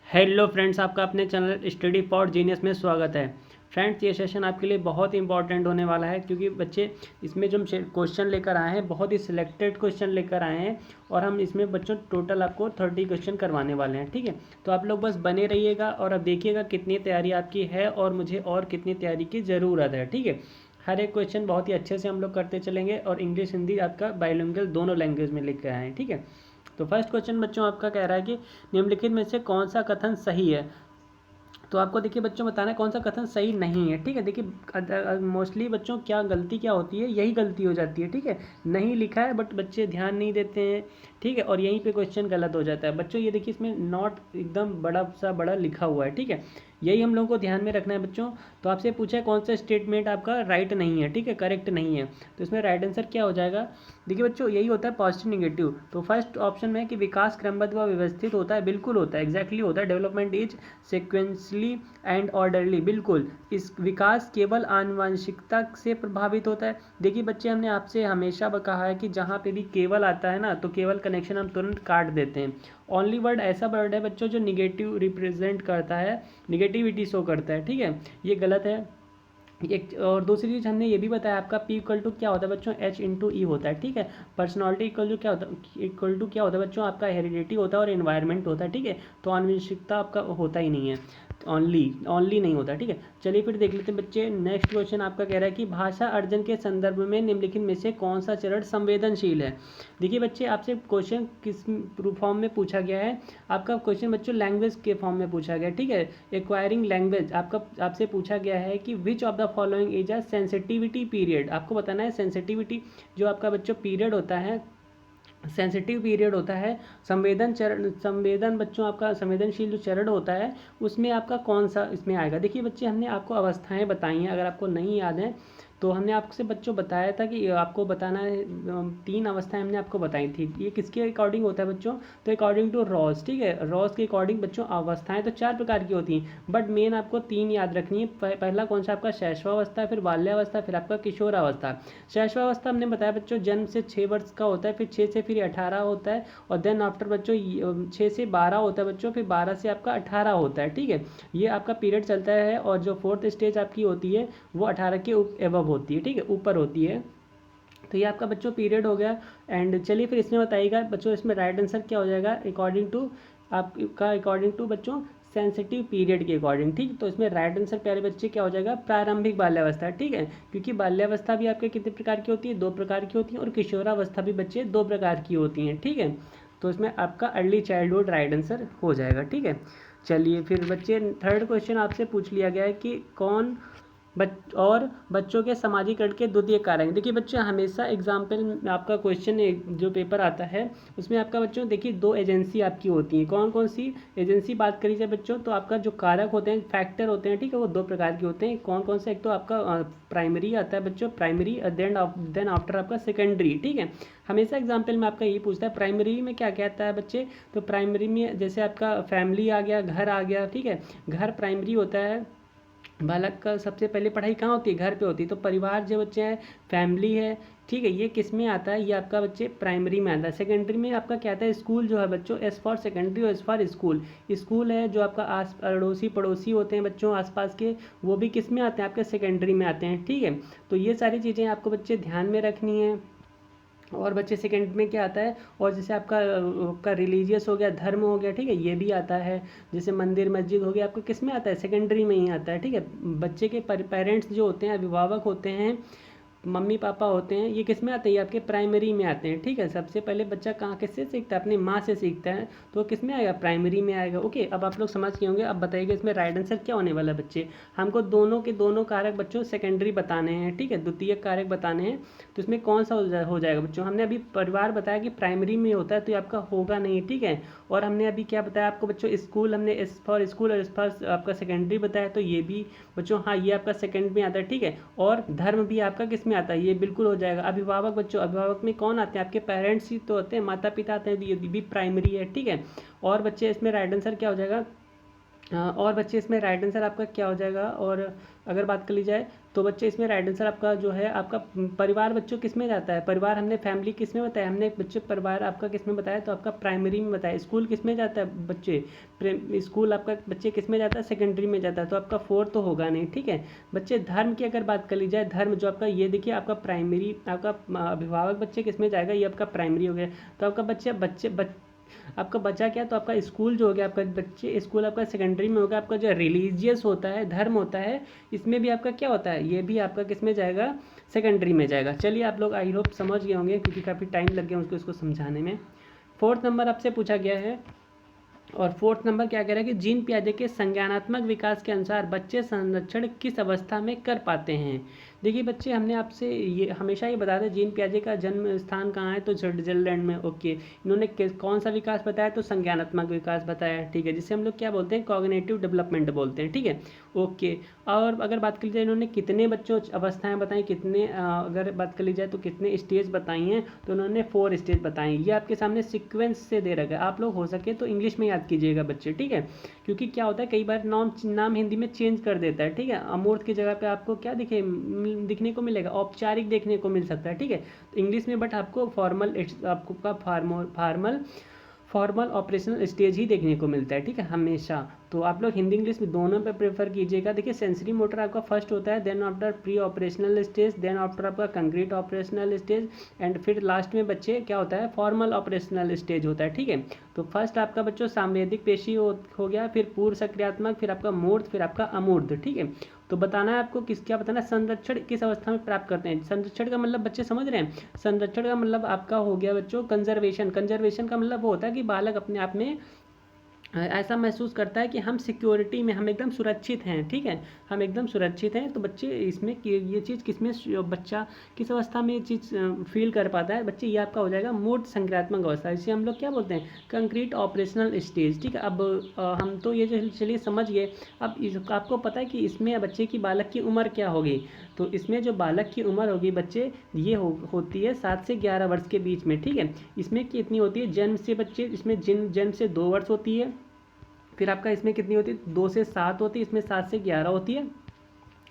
Hello friends, आपका अपने channel study for genius में स्वागत है। फ्रेंड्स, ये सेशन आपके लिए बहुत इंपॉर्टेंट होने वाला है क्योंकि बच्चे इसमें जो हम क्वेश्चन लेकर आए हैं बहुत ही सिलेक्टेड क्वेश्चन लेकर आए हैं और हम इसमें बच्चों टोटल आपको 30 क्वेश्चन करवाने वाले हैं। ठीक है, तो आप लोग बस बने रहिएगा और अब देखिएगा कितनी तैयारी आपकी है और मुझे और कितनी तैयारी की ज़रूरत है। ठीक है, हर एक क्वेश्चन बहुत ही अच्छे से हम लोग करते चलेंगे और इंग्लिश हिंदी आपका बाइलिंगुअल दोनों लैंग्वेज में लिख के आए हैं। ठीक है, तो फर्स्ट क्वेश्चन बच्चों आपका कह रहा है कि निम्नलिखित में से कौन सा कथन सही है। तो आपको देखिए बच्चों बताना है कौन सा कथन सही नहीं है। ठीक है, देखिए मोस्टली बच्चों क्या गलती क्या होती है, यही गलती हो जाती है। ठीक है, नहीं लिखा है बट बच्चे ध्यान नहीं देते हैं। ठीक है, और यहीं पे क्वेश्चन गलत हो जाता है बच्चों। ये देखिए इसमें नॉट एकदम बड़ा सा बड़ा लिखा हुआ है। ठीक है, यही हम लोगों को ध्यान में रखना है बच्चों। तो आपसे पूछा है कौन सा स्टेटमेंट आपका राइट नहीं है, ठीक है, करेक्ट नहीं है। तो इसमें राइट आंसर क्या हो जाएगा, देखिए बच्चों यही होता है पॉजिटिव निगेटिव। तो फर्स्ट ऑप्शन में कि विकास क्रमबद्ध व व्यवस्थित होता है, बिल्कुल होता है, एग्जैक्टली होता है। Development is sequentially and orderly, बिल्कुल। इस विकास केवल आनुवंशिकता से प्रभावित होता है। देखिए बच्चे, हमने आपसे हमेशा कहा है कि जहाँ पे भी केवल आता है ना तो केवल कनेक्शन हम तुरंत काट देते हैं। ओनली वर्ड ऐसा वर्ड है बच्चों जो निगेटिव रिप्रेजेंट करता है, निगेटिविटी शो करता है। ठीक है, ये गलत है। एक और दूसरी चीज़ हमने ये भी बताया, आपका P इक्वल टू क्या होता है बच्चों, H/E होता है। ठीक है, पर्सनालिटी इक्वल टू क्या होता है, इक्वल टू क्या होता है बच्चों, आपका हेरिडिटी होता है और एनवायरनमेंट होता है। ठीक है, तो आनुवंशिकता आपका होता ही नहीं है, ओनली ओनली नहीं होता। ठीक है, चलिए फिर देख लेते हैं बच्चे। नेक्स्ट क्वेश्चन आपका कह रहा है कि भाषा अर्जन के संदर्भ में निम्नलिखित में से कौन सा चरण संवेदनशील है। देखिए बच्चे, आपसे क्वेश्चन किस फॉर्म में पूछा गया है, आपका क्वेश्चन बच्चों लैंग्वेज के फॉर्म में पूछा गया है। ठीक है, एक्वायरिंग लैंग्वेज आपका आपसे पूछा गया है कि which of the following is a sensitivity period. आपको बताना है सेंसिटिविटी जो आपका बच्चों पीरियड होता है, सेंसिटिव पीरियड होता है, संवेदन चरण, संवेदन बच्चों आपका संवेदनशील जो चरण होता है उसमें आपका कौन सा इसमें आएगा। देखिए बच्चे, हमने आपको अवस्थाएं बताई हैं, अगर आपको नहीं याद है तो हमने आपसे बच्चों बताया था कि आपको बताना है 3 अवस्थाएं हमने आपको बताई थी। ये किसके अकॉर्डिंग होता है बच्चों, तो अकॉर्डिंग टू रॉस। ठीक है, रॉस के अकॉर्डिंग बच्चों अवस्थाएं तो 4 प्रकार की होती हैं बट मेन आपको 3 याद रखनी है। पहला कौन सा आपका शैशवावस्था, फिर बाल्यावस्था, फिर आपका किशोरावस्था। शैशवावस्था हमने बताया बच्चों जन्म से 6 वर्ष का होता है, फिर 6 से फिर 18 होता है और देन आफ्टर बच्चों 6 से 12 होता है बच्चों, फिर 12 से आपका 18 होता है। ठीक है, ये आपका पीरियड चलता है और जो फोर्थ स्टेज आपकी होती है वो 18 के एबव होती है। ठीक है, ऊपर होती है। तो ये आपका बच्चों पीरियड हो गया। एंड चलिए फिर इसमें बताइएगा बच्चों, इसमें राइट आंसर क्या हो जाएगा अकॉर्डिंग टू आपका, अकॉर्डिंग टू बच्चों सेंसिटिव पीरियड के अकॉर्डिंग। ठीक, तो इसमें राइट आंसर प्यारे बच्चे क्या हो जाएगा, प्रारंभिक बाल्यावस्था। ठीक है, क्योंकि बाल्यावस्था भी आपके कितने प्रकार की होती है, 2 प्रकार की होती है और किशोरावस्था भी बच्चे 2 प्रकार की होती हैं। ठीक है, तो इसमें आपका अर्ली चाइल्डहुड राइट आंसर हो जाएगा। ठीक है, चलिए फिर बच्चे थर्ड क्वेश्चन आपसे पूछ लिया गया है कि कौन बच्चों के समाजीकरण के द्वितीय कारक। देखिए बच्चों, हमेशा एग्जाम्पल आपका क्वेश्चन जो पेपर आता है उसमें आपका बच्चों देखिए 2 एजेंसी आपकी होती हैं। कौन कौन सी एजेंसी बात करी जाए बच्चों, तो आपका जो कारक होते हैं, फैक्टर होते हैं, ठीक है, वो 2 प्रकार के होते हैं। कौन कौन से, एक तो आपका प्राइमरी आता है बच्चों, प्राइमरी, देन आफ्टर आपका सेकेंडरी। ठीक है, हमेशा एग्जाम्पल में आपका यही पूछता है प्राइमरी में क्या कहता है बच्चे, तो प्राइमरी में जैसे आपका फैमिली आ गया, घर आ गया। ठीक है, घर प्राइमरी होता है, बालक का सबसे पहले पढ़ाई कहाँ होती है, घर पे होती है। तो परिवार जो बच्चे हैं, फैमिली है। ठीक है, ये किस में आता है, ये आपका बच्चे प्राइमरी में आता है। सेकेंडरी में आपका क्या आता है, स्कूल जो है बच्चों, एस फॉर सेकेंडरी और एस फॉर स्कूल। स्कूल है जो आपका आस अड़ोसी पड़ोसी होते हैं बच्चों आसपास के, वो भी किस में आते हैं, आपके सेकेंडरी में आते हैं। ठीक है, तो ये सारी चीज़ें आपको बच्चे ध्यान में रखनी है। और बच्चे सेकंड में क्या आता है, और जैसे आपका रिलीजियस हो गया, धर्म हो गया। ठीक है, ये भी आता है। जैसे मंदिर मस्जिद हो गया, आपको किस में आता है, सेकेंडरी में ही आता है। ठीक है, बच्चे के पेरेंट्स जो होते हैं, अभिभावक होते हैं, मम्मी पापा होते हैं, ये किस में आते हैं, ये आपके प्राइमरी में आते हैं। ठीक है, सबसे पहले बच्चा कहाँ किससे सीखता है, अपनी माँ से सीखता है, तो किस में आएगा, प्राइमरी में आएगा। ओके, अब आप लोग समझ गए होंगे। अब बताइएगा इसमें राइट आंसर क्या होने वाला है बच्चे। हमको दोनों के दोनों कारक बच्चों सेकेंडरी बताने हैं। ठीक है, द्वितीय कारक बताने हैं। तो इसमें कौन सा हो जाएगा बच्चों, हमने अभी परिवार बताया कि प्राइमरी में होता है तो ये आपका होगा नहीं। ठीक है, और हमने अभी क्या बताया आपको बच्चों, स्कूल, हमने एस फॉर स्कूल और एस फॉर आपका सेकेंडरी बताया, तो ये भी बच्चों हाँ ये आपका सेकेंड में आता है। ठीक है, और धर्म भी आपका किस में आता है, ये बिल्कुल हो जाएगा। अभिभावक बच्चों, अभिभावक में कौन आते हैं, आपके पेरेंट्स ही तो होते हैं, माता पिता आते हैं, ये भी प्राइमरी है। ठीक है, और बच्चे इसमें राइट आंसर क्या हो जाएगा, और बच्चे इसमें राइट आंसर आपका क्या हो जाएगा। और अगर बात कर ली जाए तो बच्चे इसमें राइट आंसर आपका जो है आपका परिवार बच्चों किस में जाता है, परिवार हमने फैमिली किस में बताया, हमने बच्चे परिवार आपका किस में बताया, तो आपका प्राइमरी में बताया। स्कूल किस में जाता है बच्चे, स्कूल आपका बच्चे किस में जाता है, सेकेंडरी में जाता है, तो आपका 4 तो होगा नहीं। ठीक है बच्चे, धर्म की अगर बात कर ली जाए, धर्म जो आपका ये देखिए आपका प्राइमरी, आपका अभिभावक बच्चे किस में जाएगा, ये आपका प्राइमरी हो गया। तो आपका आपका बचा क्या, तो आपका स्कूल जो हो गया, आपका बच्चे स्कूल आपका सेकेंडरी में होगा। आपका जो रिलीजियस होता है, धर्म होता है, इसमें भी आपका क्या होता है, ये भी आपका किस में जाएगा, सेकेंडरी में जाएगा। चलिए आप लोग आई होप समझ गए होंगे, क्योंकि काफ़ी टाइम लग गया उसको इसको समझाने में। 4th नंबर आपसे पूछा गया है, और 4th नंबर क्या कह रहा है कि जीन पियाजे के संज्ञानात्मक विकास के अनुसार बच्चे संरक्षण किस अवस्था में कर पाते हैं। देखिए बच्चे, हमने आपसे ये हमेशा ये बताया था जीन पियाजे का जन्म स्थान कहाँ है, तो स्विट्जरलैंड में। ओके, इन्होंने कौन सा विकास बताया, तो संज्ञानात्मक विकास बताया। ठीक है, जिसे हम लोग क्या बोलते हैं, कॉग्निटिव डेवलपमेंट बोलते हैं। ठीक है, ओके। और अगर बात कर ली जाए इन्होंने कितने बच्चों अवस्थाएं बताई, कितने अगर बात कर ली जाए तो कितने स्टेज बताई हैं, तो उन्होंने 4 स्टेज बताई। ये आपके सामने सीक्वेंस से दे रखा है, आप लोग हो सके तो इंग्लिश में याद कीजिएगा बच्चे। ठीक है, क्योंकि क्या होता है कई बार नाम हिंदी में चेंज कर देता है। ठीक है, अमूर्त की जगह पे आपको क्या दिखने को मिलेगा, औपचारिक देखने को मिल सकता है। ठीक है, तो इंग्लिश में बट आपको फॉर्मल ऑपरेशनल स्टेज ही देखने को मिलता है। ठीक है, हमेशा। तो आप लोग हिंदी इंग्लिश में दोनों पे प्रेफर कीजिएगा। देखिए सेंसरी मोटर आपका फर्स्ट होता है, then after pre operational stage, then after आपका कंक्रीट ऑपरेशनल स्टेज, एंड फिर लास्ट में बच्चे क्या होता है, फॉर्मल ऑपरेशनल स्टेज होता है। ठीक है, तो फर्स्ट आपका बच्चों सांवेदिक पेशी हो गया, फिर पूर्व सक्रियात्मक, फिर आपका मूर्त, फिर आपका अमूर्त। ठीक है, तो बताना है आपको क्या बताना है, संरक्षण किस अवस्था में प्राप्त करते हैं। संरक्षण का मतलब बच्चे समझ रहे हैं, संरक्षण का मतलब आपका हो गया बच्चों कंजर्वेशन। कंजर्वेशन का मतलब वो होता है कि बालक अपने आप में ऐसा महसूस करता है कि हम सिक्योरिटी में, हम एकदम सुरक्षित हैं। ठीक है, हम एकदम सुरक्षित हैं। तो बच्चे इसमें ये चीज़ किसमें, बच्चा किस अवस्था में ये चीज़ फील कर पाता है बच्चे, ये आपका हो जाएगा मूर्त संक्रियात्मक अवस्था, इसे हम लोग क्या बोलते हैं, कंक्रीट ऑपरेशनल स्टेज। ठीक है, अब हम तो ये चलिए समझ गए। अब आपको पता है कि इसमें बच्चे की बालक की उम्र क्या होगी, तो इसमें जो बालक की उम्र होगी बच्चे, ये होती है 7 से 11 वर्ष के बीच में। ठीक है, इसमें कितनी होती है, जन्म से बच्चे, इसमें जन्म से 2 वर्ष होती है, फिर आपका इसमें कितनी होती है, 2 से 7 होती है, इसमें 7 से 11 होती है,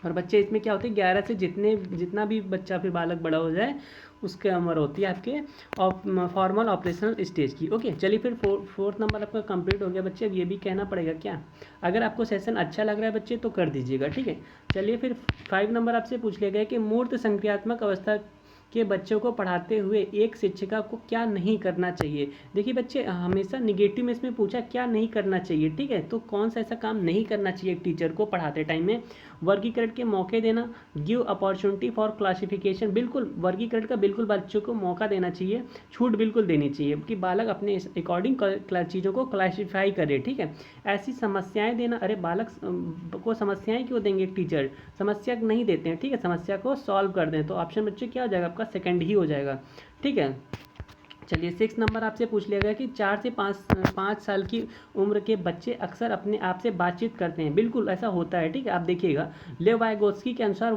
और बच्चे इसमें क्या होते हैं 11 से जितना भी बच्चा फिर बालक बड़ा हो जाए उसके उम्र होती है आपके फॉर्मल ऑपरेशनल स्टेज की। ओके, चलिए फिर 4th नंबर आपका कंप्लीट हो गया बच्चे। अब ये भी कहना पड़ेगा क्या, अगर आपको सेशन अच्छा लग रहा है बच्चे तो कर दीजिएगा। ठीक है, चलिए फिर 5 नंबर आपसे पूछ लिया गया कि मूर्त संक्रियात्मक अवस्था के बच्चों को पढ़ाते हुए एक शिक्षिका को क्या नहीं करना चाहिए। देखिए बच्चे, हमेशा निगेटिव में इसमें पूछा क्या नहीं करना चाहिए। ठीक है, तो कौन सा ऐसा काम नहीं करना चाहिए एक टीचर को पढ़ाते टाइम में, वर्गीकरण के मौके देना, गिव अपॉर्चुनिटी फॉर क्लासिफिकेशन, बिल्कुल वर्गीकरण का बिल्कुल बच्चों को मौका देना चाहिए, छूट बिल्कुल देनी चाहिए कि बालक अपने अकॉर्डिंग चीज़ों को क्लासीफाई करे। ठीक है, ऐसी समस्याएं देना, अरे बालक को समस्याएं क्यों देंगे एक टीचर, समस्या नहीं देते हैं। ठीक है, समस्या को सॉल्व कर दें, तो ऑप्शन बच्चे क्या हो जाएगा आपका, सेकंड ही हो जाएगा। ठीक है, चलिए 6 नंबर आपसे पूछ लिया गया कि 4 से 5 साल की उम्र के बच्चे अक्सर अपने आप से बातचीत करते हैं, बिल्कुल ऐसा होता है। ठीक है, आप देखिएगा लेव वाइगोत्स्की के अनुसार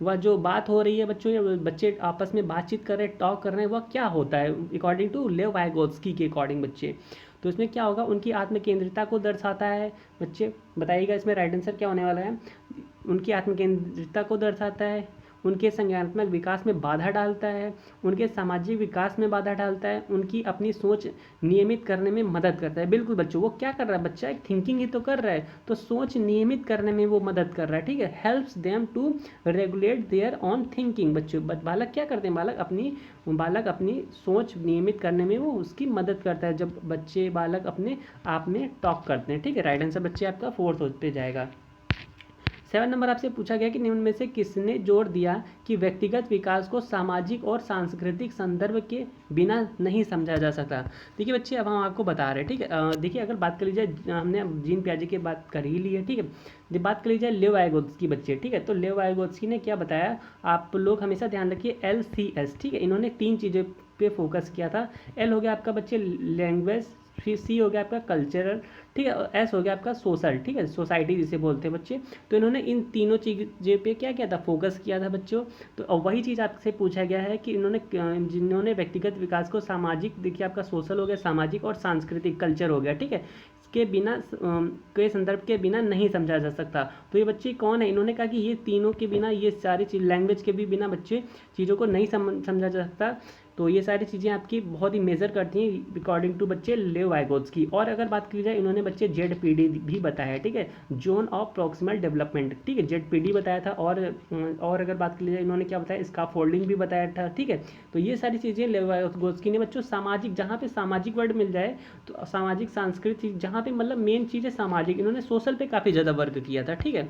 वह जो बात हो रही है बच्चों, या बच्चे आपस में बातचीत कर रहे हैं, टॉक कर रहे हैं, वह क्या होता है अकॉर्डिंग टू लेव वाइगोत्स्की के अकॉर्डिंग बच्चे, तो इसमें क्या होगा, उनकी आत्मकेंद्रिता को दर्शाता है। बच्चे बताइएगा इसमें राइट आंसर क्या होने वाला है, उनकी आत्मकेंद्रिता को दर्शाता है, उनके संज्ञानात्मक विकास में बाधा डालता है, उनके सामाजिक विकास में बाधा डालता है, उनकी अपनी सोच नियमित करने में मदद करता है। बिल्कुल बच्चों, वो क्या कर रहा है, बच्चा एक थिंकिंग ही तो कर रहा है, तो सोच नियमित करने में वो मदद कर रहा है। ठीक है, helps them to regulate their own thinking. बच्चों बालक क्या करते हैं, बालक अपनी सोच नियमित करने में वो उसकी मदद करता है, जब बालक अपने आप में टॉक करते हैं। ठीक है, राइट आंसर बच्चे आपका 4th पे जाएगा। 7 नंबर आपसे पूछा गया कि निम्न में से किसने जोर दिया कि व्यक्तिगत विकास को सामाजिक और सांस्कृतिक संदर्भ के बिना नहीं समझा जा सकता। देखिए बच्चे, अब हम आपको बता रहे हैं। ठीक है, देखिए अगर बात कर ली जाए, हमने जीन पियाजे की बात कर ही ली है। ठीक है, जब बात कर ली जाए लेव वाइगोत्स्की बच्चे, ठीक है, तो लेव वाइगोत्स्की ने क्या बताया, आप लोग हमेशा ध्यान रखिए LCS। ठीक है, इन्होंने 3 चीज़ों पे फोकस किया था। L हो गया आपका बच्चे लैंग्वेज, फिर सी हो गया आपका कल्चरल, ठीक है, एस हो गया आपका सोशल, ठीक है, सोसाइटी जिसे बोलते हैं बच्चे। तो इन्होंने इन तीनों चीज़ों पे क्या किया था, फोकस किया था बच्चों। तो अब वही चीज़ आपसे पूछा गया है कि जिन्होंने व्यक्तिगत विकास को सामाजिक, देखिए आपका सोशल हो गया, सामाजिक और सांस्कृतिक कल्चर हो गया, ठीक है, के बिना के संदर्भ के बिना नहीं समझा जा सकता। तो ये बच्चे कौन है, इन्होंने कहा कि ये तीनों के बिना, ये सारी चीज़ लैंग्वेज के भी बिना बच्चे चीज़ों को नहीं समझा जा सकता। तो ये सारी चीज़ें आपकी बहुत ही मेजर करती हैं अकॉर्डिंग टू बच्चे लेव वाइगोत्स्की। और अगर बात की जाए, इन्होंने बच्चे ZPD भी बताया है, ठीक है, जोन ऑफ प्रॉक्सिमल डेवलपमेंट, ठीक है, ZPD बताया था। और अगर बात की जाए, इन्होंने क्या बताया, स्काफोल्डिंग भी बताया था, ठीक है। तो ये सारी चीज़ें लेव वाइगोत्स्की ने बच्चों सामाजिक, जहाँ पे सामाजिक वर्ड मिल जाए, तो सामाजिक सांस्कृतिक, जहाँ पे मतलब मेन चीज़ है सामाजिक, इन्होंने सोशल पे काफ़ी ज़्यादा वर्क किया था, ठीक है।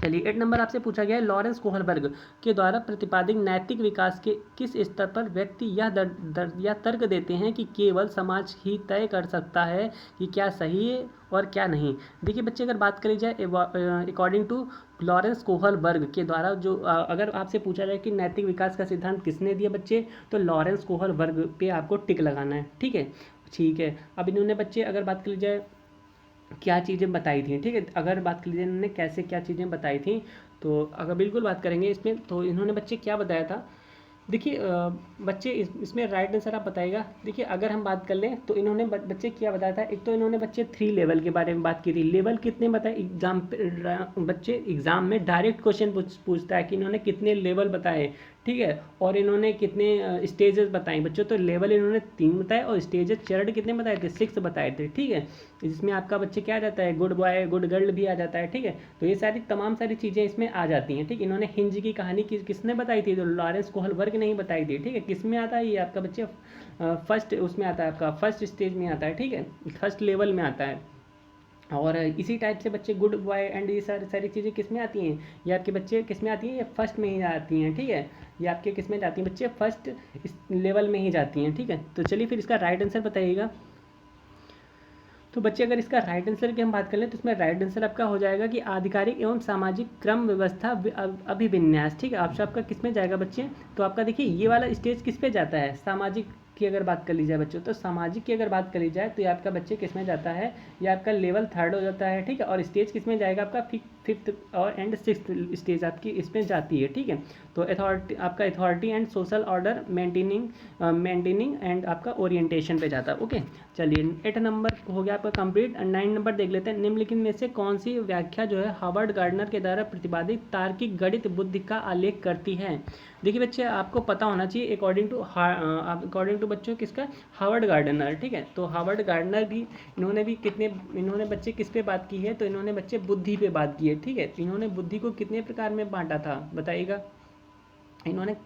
चलिए 8 नंबर आपसे पूछा गया है, लॉरेंस कोहलबर्ग के द्वारा प्रतिपादित नैतिक विकास के किस स्तर पर व्यक्ति यह तर्क देते हैं कि केवल समाज ही तय कर सकता है कि क्या सही है और क्या नहीं। देखिए बच्चे, अगर बात करी जाए अकॉर्डिंग टू लॉरेंस कोहलबर्ग के द्वारा, जो अगर आपसे पूछा जाए कि नैतिक विकास का सिद्धांत किसने दिया बच्चे, तो लॉरेंस कोहलबर्ग पे आपको टिक लगाना है, ठीक है। ठीक है, अब इन्होंने बच्चे अगर बात करी जाए क्या चीज़ें बताई थी, ठीक है, अगर बात कर लीजिए इन्होंने कैसे क्या चीज़ें बताई थी, तो अगर बिल्कुल बात करेंगे इसमें, तो इन्होंने बच्चे क्या बताया था। देखिए बच्चे इसमें राइट आंसर आप बताएगा। देखिए अगर हम बात कर लें, तो इन्होंने बच्चे क्या बताया था, एक तो इन्होंने बच्चे 3 लेवल के बारे में बात की थी। लेवल कितने बताए, एग्जाम बच्चे एग्जाम में डायरेक्ट क्वेश्चन पूछता है कि इन्होंने कितने लेवल बताए, ठीक है, और इन्होंने कितने स्टेजेस बताए बच्चों। तो लेवल इन्होंने 3 बताए और स्टेजेस चरण कितने बताए थे, 6 बताए थे, ठीक है। जिसमें आपका बच्चे क्या आ जाता है, गुड बॉय गुड गर्ल भी आ जाता है, ठीक है। तो ये सारी तमाम सारी चीज़ें इसमें आ जाती हैं, ठीक। इन्होंने हिंज की कहानी किसने बताई थी, तो लॉरेंस कोहलबर्ग ने ही बताई थी, ठीक है। किस में आता है ये आपका बच्चे, फर्स्ट उसमें आता है, आपका फर्स्ट स्टेज में आता है, ठीक है, फर्स्ट लेवल में आता है। और इसी टाइप से बच्चे गुड बॉय एंड ये सारी सारी चीज़ें किस में आती हैं, ये आपके बच्चे किस में आती हैं, ये फर्स्ट में ही आती हैं, ठीक है। ये आपके किस में जाती हैं बच्चे, फर्स्ट लेवल में ही जाती हैं, ठीक है। तो चलिए फिर इसका राइट आंसर बताइएगा। तो बच्चे अगर इसका राइट आंसर की हम बात कर लें, तो इसमें राइट आंसर आपका हो जाएगा कि आधिकारिक एवं सामाजिक क्रम व्यवस्था अभिविन्यास, ठीक है। आपका किस में जाएगा बच्चे, तो आपका देखिए ये वाला स्टेज किस पे जाता है, सामाजिक की अगर बात कर ली जाए बच्चों, तो सामाजिक की अगर बात करी जाए, तो ये आपका बच्चे किस में जाता है, ये आपका लेवल 3 हो जाता है, ठीक है। और स्टेज किस में जाएगा, आपका 5th और एंड 6th स्टेज आपकी इसमें जाती है, ठीक है। तो अथॉरिटी, आपका authority and social order maintaining and आपका ओरिएंटेशन पे जाता है, ओके। चलिए 8 नंबर हो गया आपका कंप्लीट। 9 नंबर देख लेते हैं, निम्नलिखित में से कौन सी व्याख्या जो है हार्वर्ड गार्डनर के द्वारा प्रतिपादित तार्किक गणित बुद्धि का आलेख करती है। देखिए बच्चे, आपको पता होना चाहिए अकॉर्डिंग टू बच्चों किसका, हार्वर्ड गार्डनर, ठीक है। तो हार्वर्ड गार्डनर भी इन्होंने बच्चे किस पे बात की है, तो इन्होंने बच्चे बुद्धि पे बात की है, ठीक है। इन्होंने बुद्धि को कितने प्रकार में बांटा था बताइएगा, इन्होंने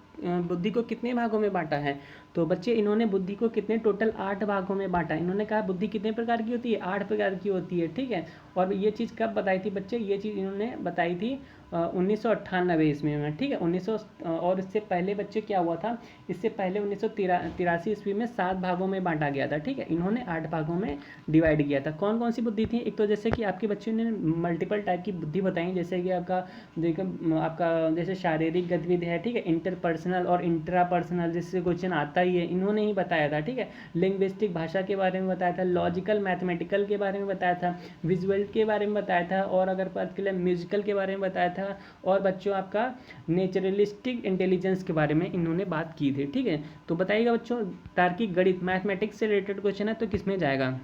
बुद्धि को कितने भागों में बांटा है, तो बच्चे इन्होंने बुद्धि को कितने, टोटल 8 भागों में बांटा। इन्होंने कहा बुद्धि कितने प्रकार की होती है, 8 प्रकार की होती है, ठीक है। और ये चीज़ कब बताई थी बच्चे, ये चीज़ इन्होंने बताई थी 1998 ईस्वी में, ठीक है। 1900 और इससे पहले बच्चे क्या हुआ था, इससे पहले 1983 ईस्वी में 7 भागों में बांटा गया था, ठीक है। इन्होंने 8 भागों में डिवाइड किया था। कौन कौन सी बुद्धि थी, एक तो जैसे कि आपके बच्चों ने मल्टीपल टाइप की बुद्धि बताई, जैसे कि आपका जैसे शारीरिक गतिविधि है, ठीक है, इंटरपर्सनल और इंट्रापर्सनल, जिससे क्वेश्चन आता ही है, इन्होंने ही बताया था, ठीक है। लिंग्विस्टिक, भाषा के बारे में बताया था, लॉजिकल मैथमेटिकल के बारे में बताया था, विजुअल के बारे में बताया था, और अगर बात करें म्यूजिकल के बारे में बताया था, और बच्चों आपका नेचुरलिस्टिक इंटेलिजेंस के बारे में इन्होंने बात की थी, ठीक है। तो बताइएगा बच्चों, तार्किक गणित मैथमेटिक्स से रिलेटेड क्वेश्चन है तो किसमें जाएगा।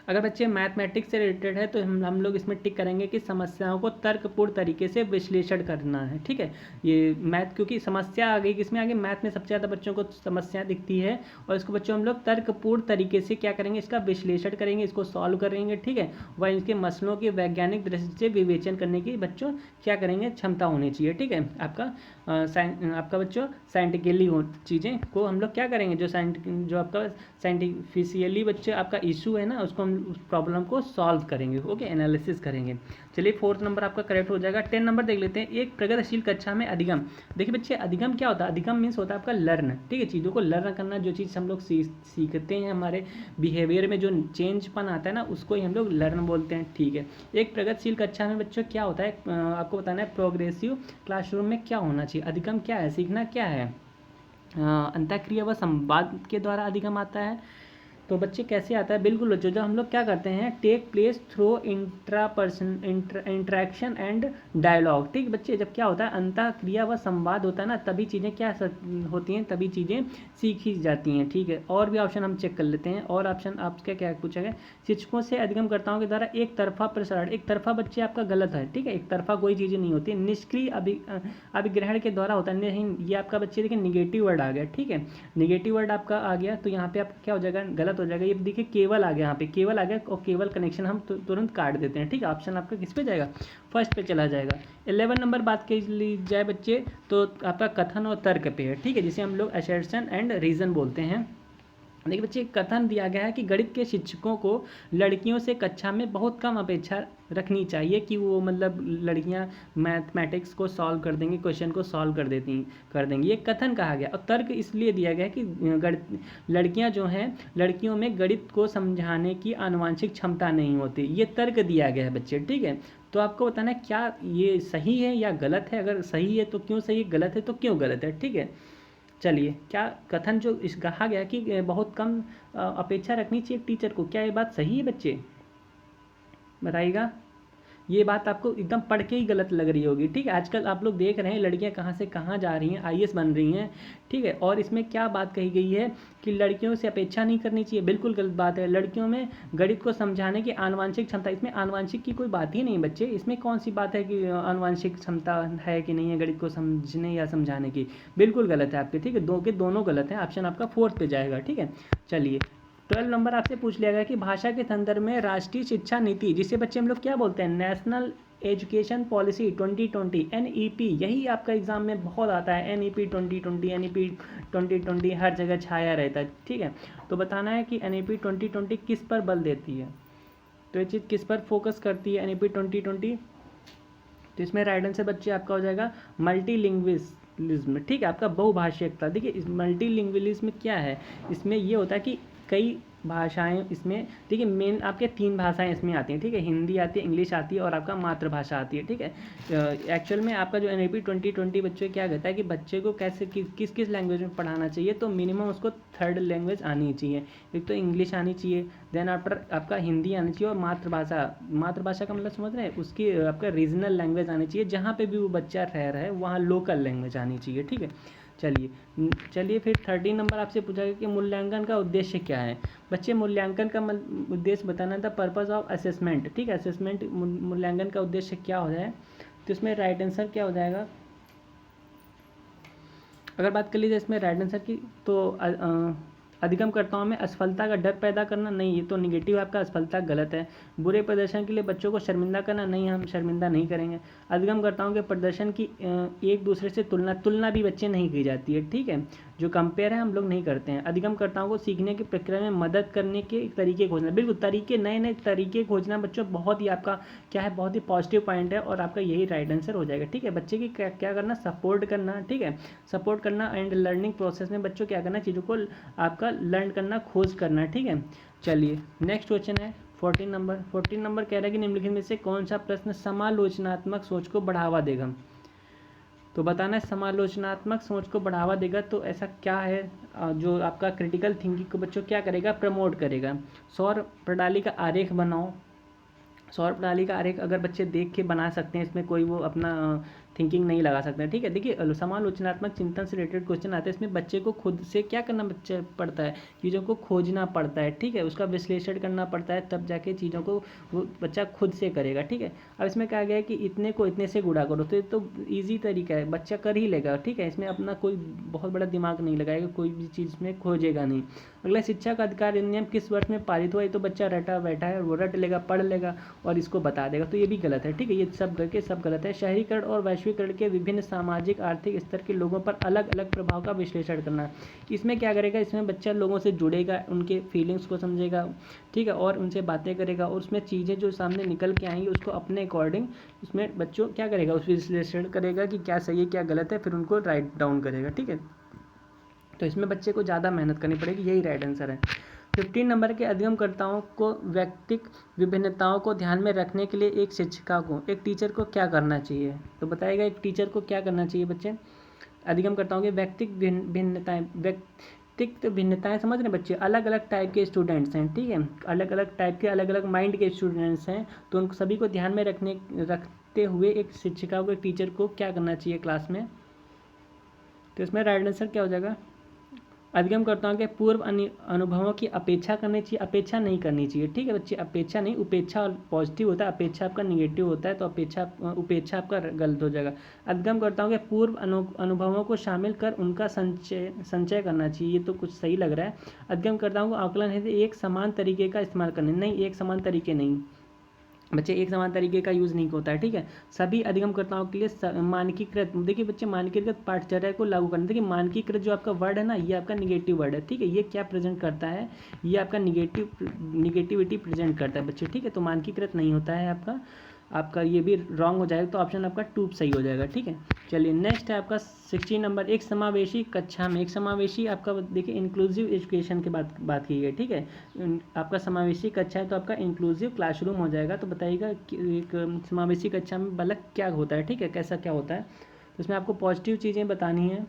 अगर बच्चे मैथमेटिक्स से रिलेटेड है, तो हम लोग इसमें टिक करेंगे कि समस्याओं को तर्कपूर्ण तरीके से विश्लेषण करना है, ठीक है। ये मैथ, क्योंकि समस्या आ गई किसमें, आगे मैथ में सबसे ज़्यादा बच्चों को समस्या दिखती है, और इसको बच्चों हम लोग तर्कपूर्ण तरीके से क्या करेंगे, इसका विश्लेषण करेंगे, इसको सॉल्व करेंगे, ठीक है। वह इनके मसलों के वैज्ञानिक दृष्टि से विवेचन करने की बच्चों क्या करेंगे, क्षमता होनी चाहिए, ठीक है। आपका बच्चों साइंटिफिकली हो चीज़ें को हम लोग क्या करेंगे, जो आपका साइंटिफिशियली बच्चे आपका इशू है ना, उसको हम उस प्रॉब्लम को सॉल्व करेंगे, ओके, एनालिसिस करेंगे। चलिए 4th नंबर आपका करेक्ट हो जाएगा। 10 नंबर देख लेते हैं, एक प्रगतिशील कक्षा में अधिगम। देखिए बच्चे, अधिगम क्या होता है, अधिगम मीन्स होता है आपका लर्न, ठीक है, चीज़ों को लर्न करना, जो चीज़ हम लोग सीखते हैं, हमारे बिहेवियर में जो चेंजपन आता है ना, उसको ही हम लोग लर्न बोलते हैं, ठीक है। एक प्रगतिशील कक्षा में बच्चों क्या होता है, आपको बताना है प्रोग्रेसिव क्लासरूम में क्या होना चाहिए। अधिगम क्या है, सीखना क्या है, अंतःक्रिया व संवाद के द्वारा अधिगम आता है, तो बच्चे कैसे आता है, बिल्कुल बच्चों जो हम लोग क्या करते हैं, take place through intraperson interaction and dialogue. ठीक बच्चे, जब क्या होता है अंतः क्रिया व संवाद होता है ना, तभी चीज़ें क्या होती हैं, तभी चीज़ें सीखी जाती हैं। ठीक है, और भी ऑप्शन हम चेक कर लेते हैं। और ऑप्शन आपका क्या पूछा गया, शिक्षकों से अधिगमकर्ताओं के द्वारा एक तरफा प्रसारण। एक तरफा बच्चे आपका गलत है। ठीक है, एक तरफा कोई चीज़ें नहीं होती, निष्क्रिय अभिग्रहण के द्वारा होता है। नहीं, ये आपका बच्चे देखिए निगेटिव वर्ड आ गया। ठीक है, निगेटिव वर्ड आपका आ गया, तो यहाँ पे आपका क्या हो जाएगा, गलत हो जाएगा। ये देखिए केवल आ गया, यहाँ पे केवल आ गया, और केवल कनेक्शन हम तुरंत काट देते हैं। ठीक है, ऑप्शन आपका किस पे जाएगा, फर्स्ट पे चला जाएगा। 11 नंबर बात कर ली जाए बच्चे, तो आपका कथन और तर्क पे है। ठीक है, जिसे हम लोग असर्शन एंड रीजन बोलते हैं। देखिए बच्चे, कथन दिया गया है कि गणित के शिक्षकों को लड़कियों से कक्षा में बहुत कम अपेक्षा रखनी चाहिए कि वो मतलब लड़कियां मैथमेटिक्स को सॉल्व कर देंगी, क्वेश्चन को सॉल्व कर देंगी। ये कथन कहा गया। और तर्क इसलिए दिया गया कि लड़कियां जो हैं, लड़कियों में गणित को समझाने की आनुवांशिक क्षमता नहीं होती। ये तर्क दिया गया है बच्चे। ठीक है, तो आपको बताना है क्या ये सही है या गलत है। अगर सही है तो क्यों सही है, गलत है तो क्यों गलत है। ठीक है, चलिए, क्या कथन जो इस कहा गया कि बहुत कम अपेक्षा रखनी चाहिए टीचर को, क्या ये बात सही है बच्चे, बताइएगा। ये बात आपको एकदम पढ़ के ही गलत लग रही होगी। ठीक है, आजकल आप लोग देख रहे हैं लड़कियां कहाँ से कहाँ जा रही हैं, आईएएस बन रही हैं। ठीक है, और इसमें क्या बात कही गई है कि लड़कियों से अपेक्षा नहीं करनी चाहिए, बिल्कुल गलत बात है। लड़कियों में गणित को समझाने की आनुवांशिक क्षमता, इसमें आनुवांशिक की कोई बात ही नहीं बच्चे। इसमें कौन सी बात है कि आनुवांशिक क्षमता है कि नहीं है गणित को समझने या समझाने की, बिल्कुल गलत है आपके। ठीक है, दो के दोनों गलत है, ऑप्शन आपका फोर्थ पे जाएगा। ठीक है, चलिए 12 नंबर आपसे पूछ लिया गया कि भाषा के संदर्भ में राष्ट्रीय शिक्षा नीति, जिसे बच्चे हम लोग क्या बोलते हैं, नेशनल एजुकेशन पॉलिसी 2020 NEP, यही आपका एग्जाम में बहुत आता है। NEP 2020, NEP 2020 हर जगह छाया रहता है। ठीक है, तो बताना है कि NEP 2020 किस पर बल देती है, तो ये चीज़ किस पर फोकस करती है NEP 2020। तो इसमें राइट आंसर बच्चे आपका हो जाएगा मल्टीलिंग्विज्म। ठीक है, आपका बहुभाषिकता। देखिए इस मल्टीलिंग्विज्म क्या है, इसमें ये होता है कि कई भाषाएं इसमें, देखिए मेन आपके 3 भाषाएं इसमें आती हैं। ठीक है, हिंदी आती है, इंग्लिश आती है, और आपका मातृभाषा आती है। ठीक है, एक्चुअल में आपका जो NEP 2020 बच्चों क्या कहता है कि बच्चे को कैसे किस किस लैंग्वेज में पढ़ाना चाहिए, तो मिनिमम उसको 3rd लैंग्वेज आनी चाहिए। एक तो इंग्लिश आनी चाहिए, देन आफ्टर आपका हिंदी आनी चाहिए, और मातृभाषा का मतलब समझ रहे हैं, उसकी आपका रीजनल लैंग्वेज आनी चाहिए, जहाँ पे भी वो बच्चा रह रहा है वहाँ लोकल लैंग्वेज आनी चाहिए। ठीक है, चलिए फिर 13 नंबर आपसे पूछा गया कि मूल्यांकन का उद्देश्य क्या है। बच्चे मूल्यांकन का उद्देश्य बताना था, पर्पस ऑफ असेसमेंट। ठीक है, असेसमेंट मूल्यांकन का उद्देश्य क्या हो जाए, तो इसमें राइट आंसर क्या हो जाएगा। अगर बात कर लीजिए इसमें राइट आंसर की, तो अधिगमकर्ताओं में असफलता का डर पैदा करना, नहीं, ये तो निगेटिव आपका, असफलता गलत है। बुरे प्रदर्शन के लिए बच्चों को शर्मिंदा करना, नहीं, हम शर्मिंदा नहीं करेंगे। अधिगमकर्ताओं के प्रदर्शन की एक दूसरे से तुलना भी बच्चे नहीं की जाती है। ठीक है, जो कंपेयर है हम लोग नहीं करते हैं। अधिगमकर्ताओं को सीखने की प्रक्रिया में मदद करने के तरीके खोजना, बिल्कुल तरीके, नए नए तरीके खोजना बच्चों बहुत ही आपका क्या है, बहुत ही पॉजिटिव पॉइंट है, और आपका यही राइट आंसर हो जाएगा। ठीक है, बच्चे की क्या करना, सपोर्ट करना। ठीक है, सपोर्ट करना एंड लर्निंग प्रोसेस में बच्चों क्या करना, चीज़ों को आपका लर्न करना, खोज करना। ठीक है, चलिए नेक्स्ट क्वेश्चन है 14 नंबर कह रहा है कि निम्नलिखित में से कौन सा प्रश्न समालोचनात्मक सोच को बढ़ावा देगा। तो बताना है समालोचनात्मक सोच को बढ़ावा देगा, तो ऐसा क्या है जो आपका क्रिटिकल थिंकिंग को बच्चों क्या करेगा, प्रमोट करेगा। सौर प्रणाली का आरेख बनाओ। सौर प्रणाली का आरेख अगर बच्चे देख के बना सकते हैं, इसमें कोई वो अपना थिंकिंग नहीं लगा सकते हैं। ठीक है, देखिए समालोचनात्मक चिंतन से रिलेटेड क्वेश्चन आते हैं, इसमें बच्चे को खुद से क्या करना बच्चे पड़ता है, चीज़ों को खोजना पड़ता है। ठीक है, उसका विश्लेषण करना पड़ता है, तब जाके चीज़ों को वो बच्चा खुद से करेगा। ठीक है, अब इसमें कहा गया है कि इतने को इतने से गुणा करो, तो ये तो ईजी तरीका है, बच्चा कर ही लेगा। ठीक है, इसमें अपना कोई बहुत बड़ा दिमाग नहीं लगाएगा, कोई भी चीज़ में खोजेगा नहीं। अगला, शिक्षा का अधिकार अधिनियम किस वर्ष में पारित हुआ, ये तो बच्चा रटा बैठा है, वो रट लेगा, पढ़ लेगा और इसको बता देगा, तो ये भी गलत है। ठीक है, ये सब करके सब गलत है। शहरीकरण और वैश्वीकरण के विभिन्न सामाजिक आर्थिक स्तर के लोगों पर अलग अलग प्रभाव का विश्लेषण करना। इसमें क्या करेगा, इसमें बच्चा लोगों से जुड़ेगा, उनके फीलिंग्स को समझेगा। ठीक है, और उनसे बातें करेगा, और उसमें चीज़ें जो सामने निकल के आएंगी उसको अपने अकॉर्डिंग उसमें बच्चों क्या करेगा, उस विश्लेषण करेगा कि क्या सही है क्या गलत है, फिर उनको राइट डाउन करेगा। ठीक है, तो इसमें बच्चे को ज़्यादा मेहनत करनी पड़ेगी, यही राइट आंसर है। 15 नंबर के अधिगमकर्ताओं को व्यक्तिक विभिन्नताओं को ध्यान में रखने के लिए एक शिक्षिका को, एक टीचर को क्या करना चाहिए, तो बताइएगा एक टीचर को क्या करना चाहिए बच्चे। अधिगमकर्ताओं के व्यक्तिक भिन्नताएं, व्यक्तित्व तो भिन्नताएं समझ रहे बच्चे, अलग अलग टाइप के स्टूडेंट्स हैं, ठीक है, अलग अलग टाइप के अलग अलग माइंड के स्टूडेंट्स हैं, तो उन सभी को ध्यान में रखते हुए एक शिक्षिका को, एक टीचर को क्या करना चाहिए क्लास में। तो इसमें राइट आंसर क्या हो जाएगा, अधिगमकर्ताओं के पूर्व अनुभवों की अपेक्षा करनी चाहिए, अपेक्षा नहीं करनी चाहिए, ठीक है बच्चे, अपेक्षा नहीं, उपेक्षा पॉजिटिव होता है, अपेक्षा आपका निगेटिव होता है, तो उपेक्षा आपका गलत हो जाएगा। अधिगमकर्ताओं के पूर्व अनुभवों को शामिल कर उनका संचय करना चाहिए, ये तो कुछ सही लग रहा है। अधिगमकर्ताओं को आकलन हेतु एक समान तरीके का इस्तेमाल करना, नहीं, एक समान तरीके नहीं बच्चे, एक समान तरीके का यूज़ नहीं होता है, ठीक है। सभी अधिगमकर्ताओं के लिए मानकीकृत, देखिए बच्चे, मानकीकृत पाठचर्या को लागू करना। देखिए मानकीकृत जो आपका वर्ड है ना, ये आपका निगेटिव वर्ड है, ठीक है, ये क्या प्रेजेंट करता है, ये आपका निगेटिविटी प्रेजेंट करता है बच्चे, ठीक है, तो मानकीकृत नहीं होता है आपका ये भी रॉन्ग हो जाएगा, तो ऑप्शन आपका 2 सही हो जाएगा, ठीक है। चलिए नेक्स्ट है आपका 16 नंबर, एक समावेशी कक्षा में, एक समावेशी आपका देखिए इंक्लूसिव एजुकेशन के बात की गई, ठीक है। आपका समावेशी कक्षा है तो आपका इंक्लूसिव क्लासरूम हो जाएगा। तो बताइएगा कि एक समावेशी कक्षा में बालक क्या होता है, ठीक है, कैसा क्या होता है। तो इसमें आपको पॉजिटिव चीज़ें बतानी है।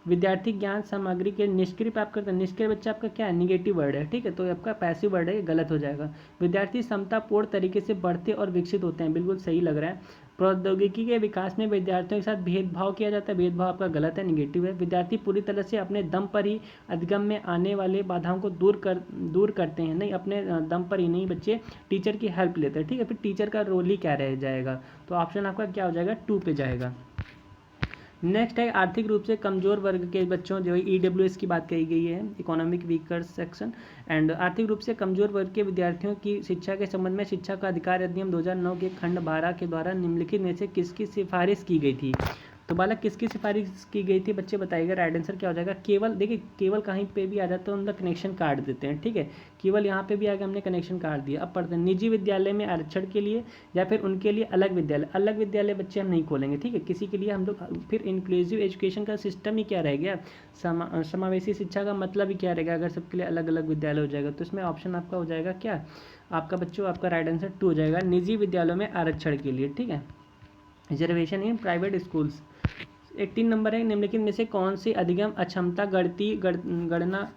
विद्यार्थी ज्ञान सामग्री के निष्क्रिय प्राप्त करता है, निष्क्रिय बच्चा आपका क्या है, निगेटिव वर्ड है, ठीक है, तो आपका पैसिव वर्ड है, ये गलत हो जाएगा। विद्यार्थी समतापूर्ण तरीके से बढ़ते और विकसित होते हैं, बिल्कुल सही लग रहा है। प्रौद्योगिकी के विकास में विद्यार्थियों के साथ भेदभाव किया जाता है, भेदभाव आपका गलत है, निगेटिव है। विद्यार्थी पूरी तरह से अपने दम पर ही अधिगम में आने वाले बाधाओं को दूर करते हैं, नहीं, अपने दम पर ही नहीं बच्चे, टीचर की हेल्प लेते हैं, ठीक है, फिर टीचर का रोल ही क्या रह जाएगा, तो ऑप्शन आपका क्या हो जाएगा, 2 पे जाएगा। नेक्स्ट है आर्थिक रूप से कमजोर वर्ग के बच्चों, जो EWS की बात कही गई है, इकोनॉमिक वीकर सेक्शन, एंड आर्थिक रूप से कमजोर वर्ग के विद्यार्थियों की शिक्षा के संबंध में शिक्षा का अधिकार अधिनियम 2009 के खंड 12 के द्वारा निम्नलिखित में से किसकी सिफारिश की गई थी। तो बालक किसकी सिफारिश की गई थी बच्चे, बताइएगा, राइट आंसर क्या हो जाएगा। केवल देखिए, केवल कहीं पे भी आ जाता है उनका कनेक्शन काट देते हैं, ठीक है, केवल यहाँ पे भी आगे हमने कनेक्शन काट दिया। अब पढ़ते हैं, निजी विद्यालय में आरक्षण के लिए या फिर उनके लिए अलग विद्यालय बच्चे हम नहीं खोलेंगे, ठीक है, किसी के लिए हम लोग, फिर इंक्लूसिव एजुकेशन का सिस्टम ही क्या रह गया, समावेशी शिक्षा का मतलब ही क्या रहेगा अगर सबके लिए अलग अलग विद्यालय हो जाएगा। तो इसमें ऑप्शन आपका हो जाएगा क्या, आपका बच्चों, आपका राइट आंसर 2 हो जाएगा, निजी विद्यालयों में आरक्षण के लिए, ठीक है, reservation in private schools. 18 number है, निम्नलिखित में से कौन सी अधिगम अक्षमता गणना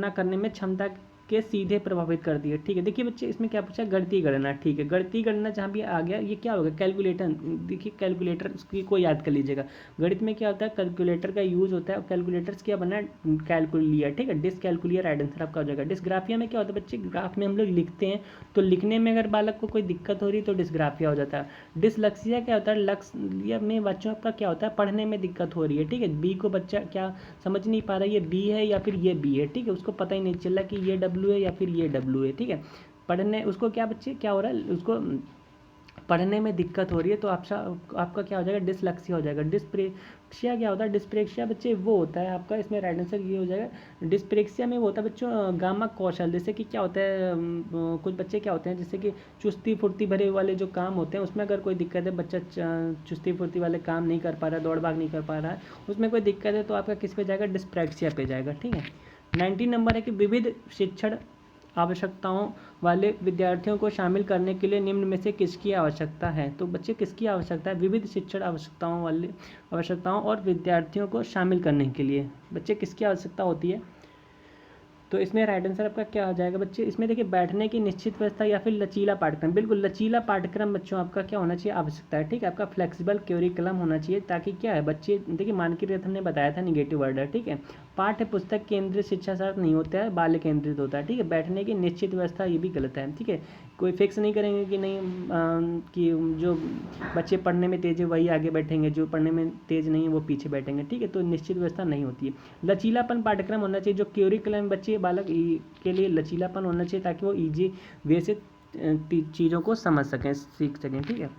करने में क्षमता के सीधे प्रभावित करती है, ठीक है। देखिए बच्चे, इसमें क्या पूछा, गणितीय गणना, ठीक है, गणितीय गणना जहाँ भी आ गया, ये क्या होगा, कैलकुलेटर, देखिए कैलकुलेटर उसकी को याद कर लीजिएगा। गणित में क्या होता है, कैलकुलेटर का यूज होता है, और कैलकुलेटर्स क्या बना है, कैलकुलिया, ठीक है, डिसकैलकुलिया राइट आंसर आपका हो जाएगा। डिस्ग्राफिया में क्या होता है बच्चे, ग्राफ में हम लोग लिखते हैं, तो लिखने में अगर बालक को कोई दिक्कत हो रही है तो डिस्ग्राफिया हो जाता है। डिसलक्सिया क्या होता है, लक्ष्य में बच्चों का क्या होता है, पढ़ने में दिक्कत हो रही है, ठीक है, बी को बच्चा क्या समझ नहीं पा रहा है, ये बी है या फिर ये बी है, ठीक है, उसको पता ही नहीं चल रहा कि ये डब्ल्यू है या फिर ये डब्ल्यू है, ठीक है, पढ़ने उसको क्या बच्चे क्या हो रहा है, उसको पढ़ने में दिक्कत हो रही है, तो आपका क्या हो जाएगा, डिसलेक्सिया हो जाएगा। डिस्प्रेक्सिया क्या होता है, डिस्प्रेक्सिया बच्चे वो होता है आपका, इसमें राइट आंसर ये हो जाएगा। डिस्प्रेक्सिया में वो होता है बच्चों गामा कौशल, जैसे कि क्या होता है, कुछ बच्चे क्या होते हैं, जैसे कि चुस्ती फुर्ती भरे वाले जो काम होते हैं उसमें अगर कोई दिक्कत है, बच्चा चुस्ती फुर्ती वाले काम नहीं कर पा रहा है, दौड़ भाग नहीं कर पा रहा है, उसमें कोई दिक्कत है, तो आपका किस पे जाएगा, डिस्प्रेक्सिया पे जाएगा, ठीक है। 19 नंबर है कि विविध शिक्षण आवश्यकताओं वाले विद्यार्थियों को शामिल करने के लिए निम्न में से किसकी आवश्यकता है। तो बच्चे किसकी आवश्यकता है, विविध शिक्षण आवश्यकताओं और विद्यार्थियों को शामिल करने के लिए बच्चे किसकी आवश्यकता होती है। तो इसमें राइट आंसर आपका क्या हो जाएगा बच्चे, इसमें देखिए बैठने की निश्चित व्यवस्था या फिर लचीला पाठ्यक्रम, बिल्कुल लचीला पाठ्यक्रम बच्चों आपका क्या होना चाहिए, आवश्यकता है, ठीक है, आपका फ्लेक्सिबल क्यूरिकुलम होना चाहिए, ताकि क्या है बच्चे, देखिए मानकीकृत हमने बताया था निगेटिव वर्ड है, ठीक है, पाठ्य पुस्तक केंद्रित शिक्षा शास्त्र नहीं होता है, बाल्य केंद्रित होता है, ठीक है, बैठने की निश्चित व्यवस्था ये भी गलत है, ठीक है, कोई फिक्स नहीं करेंगे कि नहीं कि जो बच्चे पढ़ने में तेज है वही आगे बैठेंगे, जो पढ़ने में तेज नहीं है वो पीछे बैठेंगे, ठीक है, तो निश्चित व्यवस्था नहीं होती है। लचीलापन पाठ्यक्रम होना चाहिए, जो क्यूरिकुलम बच्चे बालक के लिए लचीलापन होना चाहिए, ताकि वो ईजी वे से चीज़ों को समझ सकें, सीख सकें, ठीक है।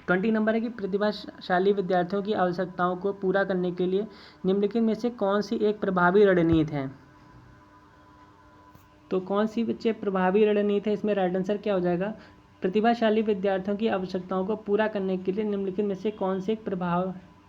20 नंबर है कि प्रतिभाशाली विद्यार्थियों की आवश्यकताओं को पूरा करने के लिए निम्नलिखित में से कौन सी एक प्रभावी रणनीति है। तो कौन सी बच्चे प्रभावी रणनीति है, इसमें राइट आंसर क्या हो जाएगा, प्रतिभाशाली विद्यार्थियों की आवश्यकताओं को पूरा करने के लिए निम्नलिखित में से कौन सी एक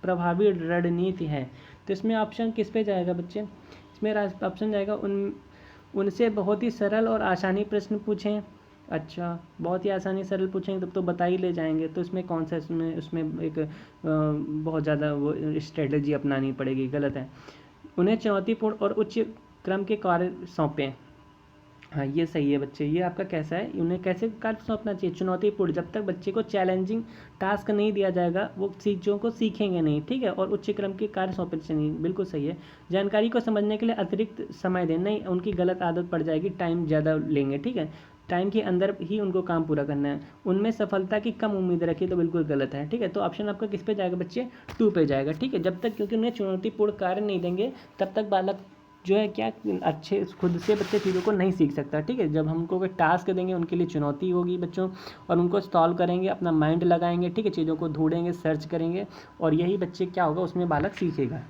प्रभावी रणनीति है। तो इसमें ऑप्शन किस पे जाएगा बच्चे, इसमें ऑप्शन जाएगा उनसे बहुत ही सरल और आसानी प्रश्न पूछें। अच्छा, बहुत ही आसानी सरल पूछेंगे तब तो बता ही ले जाएंगे, तो इसमें कौन सा, उसमें एक बहुत ज़्यादा वो स्ट्रेटजी अपनानी पड़ेगी, गलत है। उन्हें चुनौतीपूर्ण और उच्च क्रम के कार्य सौंपें। हाँ, ये सही है बच्चे। ये आपका कैसा है, उन्हें कैसे कार्य सौंपना चाहिए, चुनौतीपूर्ण। जब तक बच्चे को चैलेंजिंग टास्क नहीं दिया जाएगा वो चीज़ों को सीखेंगे नहीं, ठीक है। और उच्च क्रम के कार्य सौंपे चाहिए, बिल्कुल सही है। जानकारी को समझने के लिए अतिरिक्त समय दें, नहीं उनकी गलत आदत पड़ जाएगी, टाइम ज़्यादा लेंगे, ठीक है। टाइम के अंदर ही उनको काम पूरा करना है। उनमें सफलता की कम उम्मीद रखी, तो बिल्कुल गलत है, ठीक है। तो ऑप्शन आपका किस पे जाएगा बच्चे, 2 पे जाएगा, ठीक है। जब तक क्योंकि उन्हें चुनौतीपूर्ण कार्य नहीं देंगे तब तक बालक जो है क्या अच्छे खुद से बच्चे चीज़ों को नहीं सीख सकता, ठीक है। जब हमको कोई टास्क देंगे उनके लिए चुनौती होगी बच्चों, और उनको सॉल्व करेंगे, अपना माइंड लगाएंगे, ठीक है, चीज़ों को ढूंढेंगे, सर्च करेंगे, और यही बच्चे क्या होगा उसमें बालक सीखेगा।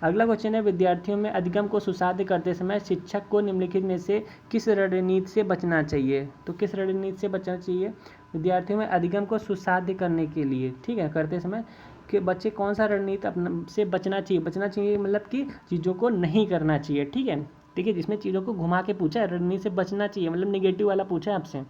अगला क्वेश्चन है, विद्यार्थियों में अधिगम को सुसाध्य करते समय शिक्षक को निम्नलिखित में से किस रणनीति से बचना चाहिए। तो किस रणनीति से बचना चाहिए विद्यार्थियों में अधिगम को सुसाध्य करने के लिए, ठीक है, करते समय कि बच्चे कौन सा रणनीति अपना से बचना चाहिए। बचना चाहिए मतलब कि चीज़ों को नहीं करना चाहिए, ठीक है। देखिए जिसमें चीज़ों को घुमा के पूछा है, रणनीति से बचना चाहिए मतलब निगेटिव वाला पूछा है आपसे,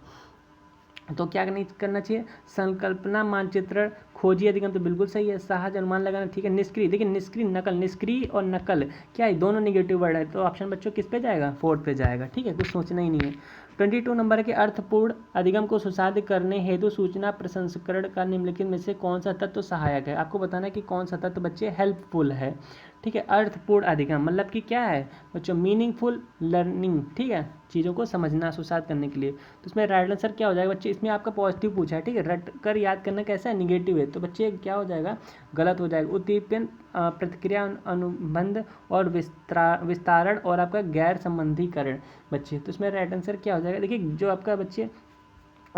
तो क्या नहीं करना चाहिए। संकल्पना मानचित्रण खोजिए अधिगम, तो बिल्कुल सही है। सहज अनुमान लगाना, ठीक है। निष्क्रिय, देखिए निष्क्रिय नकल, निष्क्रिय और नकल क्या है, दोनों निगेटिव वर्ड है, तो ऑप्शन बच्चों किस पे जाएगा, 4 पे जाएगा, ठीक है। कुछ सोचना ही नहीं है। 22 नंबर के अर्थपूर्ण अधिगम को सुसाध्य करने हेतु सूचना प्रसंस्करण का निम्नलिखित में से कौन सा तत्व सहायक है। आपको बताना है कि कौन सा तत्व बच्चे हेल्पफुल है, ठीक है। अर्थपूर्ण अधिगम मतलब कि क्या है बच्चों, मीनिंगफुल लर्निंग, ठीक है, चीज़ों को समझना सुसाध्य करने के लिए। तो इसमें राइट आंसर क्या हो जाएगा बच्चे, इसमें आपका पॉजिटिव पूछा है, ठीक है। रट कर याद करना कैसा है, निगेटिव है, तो बच्चे क्या हो जाएगा, गलत हो जाएगा। उद्दीपन, प्रतिक्रिया, अनुबंध और विस्तारण और आपका गैर संबंधीकरण बच्चे, तो इसमें राइट आंसर क्या हो जाएगा। देखिए जो आपका बच्चे